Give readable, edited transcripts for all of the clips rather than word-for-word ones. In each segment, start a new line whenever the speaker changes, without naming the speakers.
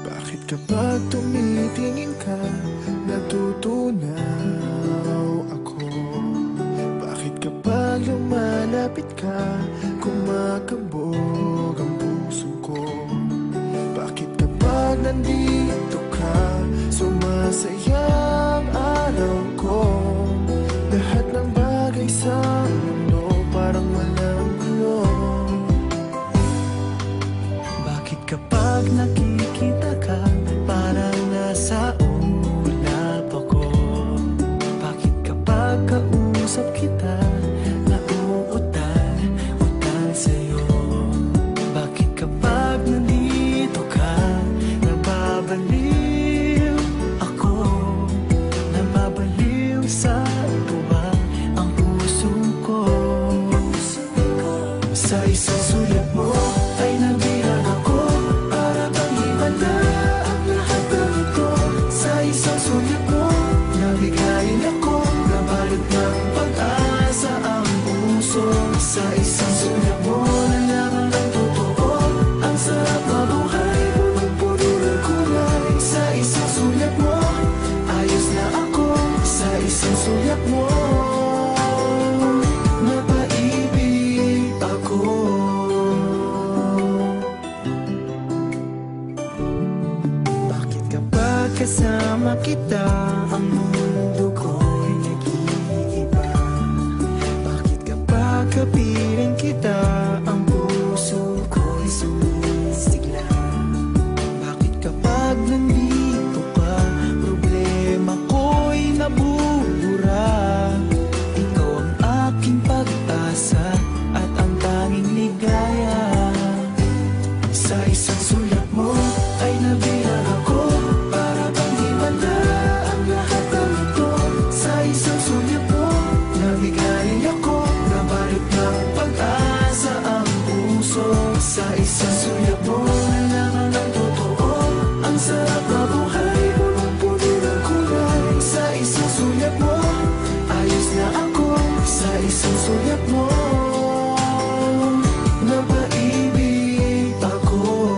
Bakit kapag tumitingin ka, natutunaw ako? Bakit kapag lumalapit ka, kumakabog ang puso ko? Bakit kapag nandito ka, sumasaya ang araw ko? Lahat ng bagay sa mundo parang walang gulo. Bakit kapag nakikita ka, parang nasa ulap ako? Bakit kapag kausap kita, nauutal sa'yo? Bakit kapag nandito ka, nababaliw ako? Nababaliw sa tuwa ang puso ko. Sa isang sulat mo ay nabilang ako, para bang himala ang lahat ng ito. Sa isang sulat mo, nabigayin ako, nabalot ng pag-asa ang puso. Sa isang sulat mo, nalaman ng totoo, ang sarap mabuhay, punong-puno ng kulay. Sa isang sulat mo, ayos na ako. Sa isang sulat mo, napaibig ako. Bakit kapag kasama kita, ang mundo ko'y nag-iiba? Bakit kapag kapiling kita, ang puso ko'y sumisigla? Bakit kapag nandito ka, problema ko'y nabubura? Ikaw ang aking pag-asa at ang tanging ligaya. Sa isang sulat mo ay nabilang ako, para bang himala ang lahat ng ito. Sa isang sulat mo, nabigayin ako, nabalot ng pag-asa ang puso. Sa isang sulat mo, nalaman ng totoo, ang sarap mabuhay, punong-puno ng kulay. Sa isang sulat mo, ayos na ako. Sa isang sulat mo, napaibig ako.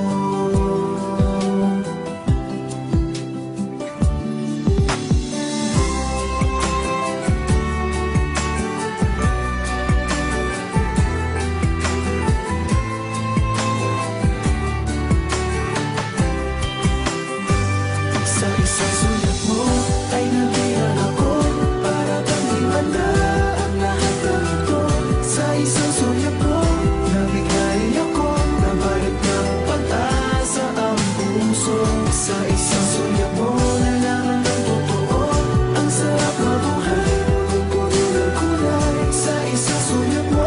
Sa isang sulat mo ay nabilang ako, para bang himala ang lahat ng ito. Sa isang sulat mo, nabigayin ako, nabalot ng pag-asa ang puso. Sa isang sulat mo, nalaman ng totoo, ang sarap mabuhay, punong-puno ng kulay. Sa isang sulat mo,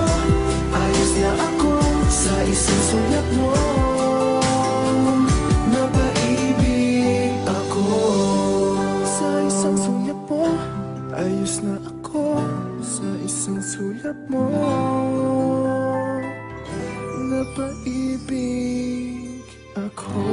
ayos na ako. Sa isang sulat mo, napaibig ako. Sa isang sulat mo, ayos na ako. Sa isang sulat mo, napaibig ako.